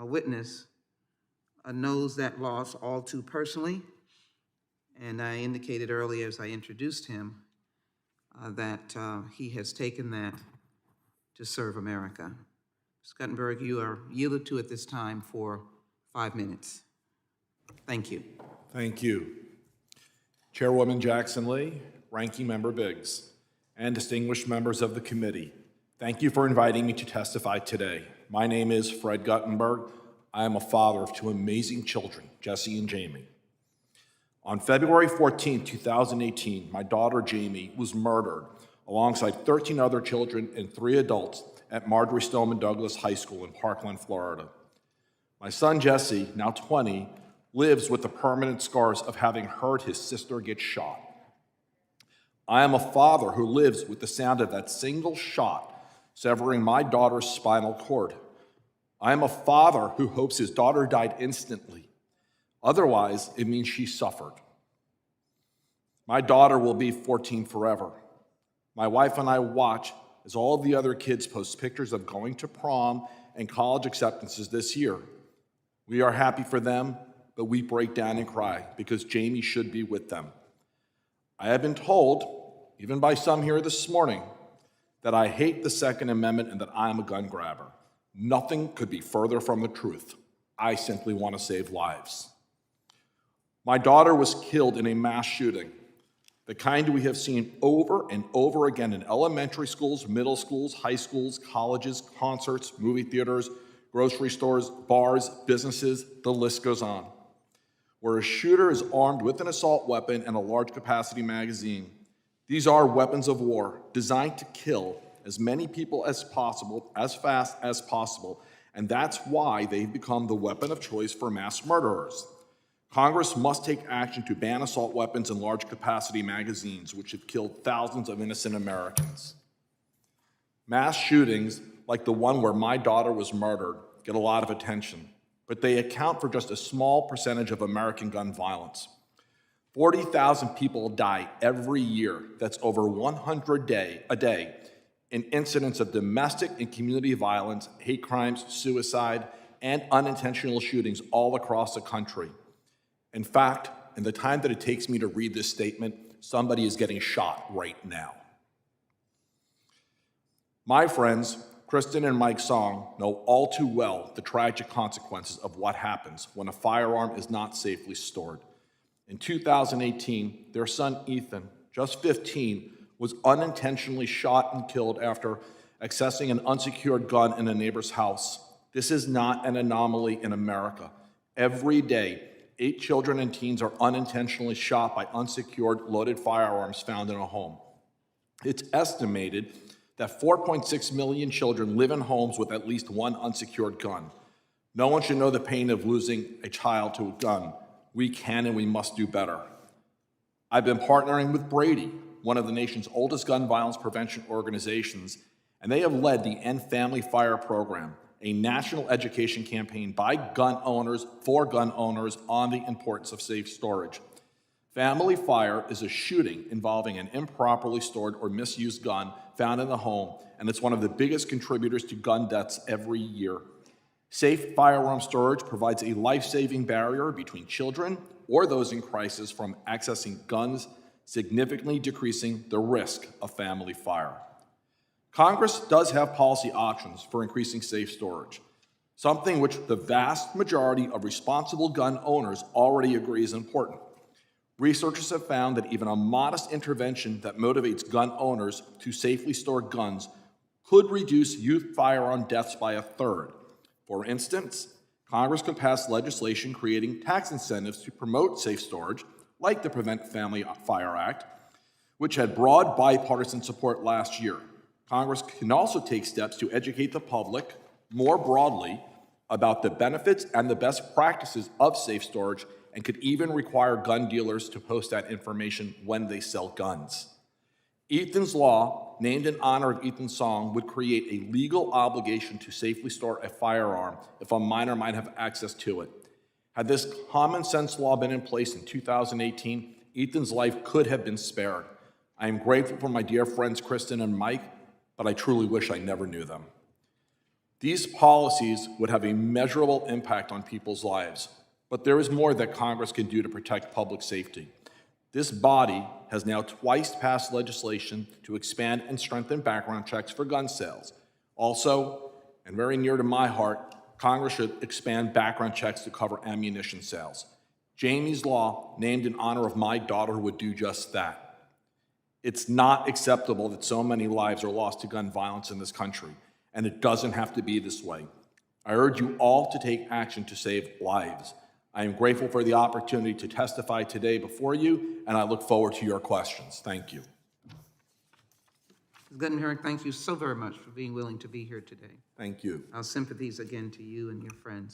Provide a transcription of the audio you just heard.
witness knows that loss all too personally. And I indicated earlier as I introduced him that he has taken that to serve America. Ms. Guttenberg, you are yielded to at this time for 5 minutes. Thank you. Thank you. Chairwoman Jackson Lee, Ranking Member Biggs, and distinguished members of the committee, thank you for inviting me to testify today. My name is Fred Guttenberg. I am a father of 2 amazing children, Jesse and Jamie. On February 14, 2018, my daughter Jamie was murdered alongside 13 other children and 3 adults at Marjorie Stoneman Douglas High School in Parkland, Florida. My son Jesse, now 20, lives with the permanent scars of having heard his sister get shot. I am a father who lives with the sound of that single shot severing my daughter's spinal cord. I am a father who hopes his daughter died instantly. Otherwise, it means she suffered. My daughter will be 14 forever. My wife and I watch as all of the other kids post pictures of going to prom and college acceptances this year. We are happy for them, but we break down and cry because Jamie should be with them. I have been told, even by some here this morning, that I hate the Second Amendment and that I am a gun grabber. Nothing could be further from the truth. I simply want to save lives. My daughter was killed in a mass shooting, the kind we have seen over and over again in elementary schools, middle schools, high schools, colleges, concerts, movie theaters, grocery stores, bars, businesses, the list goes on, where a shooter is armed with an assault weapon and a large capacity magazine. These are weapons of war designed to kill as many people as possible, as fast as possible, and that's why they've become the weapon of choice for mass murderers. Congress must take action to ban assault weapons and large capacity magazines, which have killed thousands of innocent Americans. Mass shootings, like the one where my daughter was murdered, get a lot of attention, but they account for just a small percentage of American gun violence. 40,000 people die every year. That's over 100 a day in incidents of domestic and community violence, hate crimes, suicide, and unintentional shootings all across the country. In fact, in the time that it takes me to read this statement, somebody is getting shot right now. My friends, Kristen and Mike Song, know all too well the tragic consequences of what happens when a firearm is not safely stored. In 2018, their son Ethan, just 15, was unintentionally shot and killed after accessing an unsecured gun in a neighbor's house. This is not an anomaly in America. Every day, 8 children and teens are unintentionally shot by unsecured loaded firearms found in a home. It's estimated that 4.6 million children live in homes with at least one unsecured gun. No one should know the pain of losing a child to a gun. We can and we must do better. I've been partnering with Brady, one of the nation's oldest gun violence prevention organizations, and they have led the End Family Fire program, a national education campaign by gun owners for gun owners on the importance of safe storage. Family fire is a shooting involving an improperly stored or misused gun found in the home, and it's one of the biggest contributors to gun deaths every year. Safe firearm storage provides a life-saving barrier between children or those in crisis from accessing guns, significantly decreasing the risk of family fire. Congress does have policy options for increasing safe storage, something which the vast majority of responsible gun owners already agree is important. Researchers have found that even a modest intervention that motivates gun owners to safely store guns could reduce youth firearm deaths by a third. For instance, Congress could pass legislation creating tax incentives to promote safe storage, like the Prevent Family Fire Act, which had broad bipartisan support last year. Congress can also take steps to educate the public more broadly about the benefits and the best practices of safe storage, and could even require gun dealers to post that information when they sell guns. Ethan's Law, named in honor of Ethan Song, would create a legal obligation to safely store a firearm if a minor might have access to it. Had this common sense law been in place in 2018, Ethan's life could have been spared. I am grateful for my dear friends Kristen and Mike, but I truly wish I never knew them. These policies would have a measurable impact on people's lives, but there is more that Congress can do to protect public safety. This body has now twice passed legislation to expand and strengthen background checks for gun sales. Also, and very near to my heart, Congress should expand background checks to cover ammunition sales. Jamie's Law, named in honor of my daughter, would do just that. It's not acceptable that so many lives are lost to gun violence in this country, and it doesn't have to be this way. I urge you all to take action to save lives. I am grateful for the opportunity to testify today before you, and I look forward to your questions. Thank you. Ms. Guttenberg, thank you so very much for being willing to be here today. Thank you. Our sympathies again to you and your friends.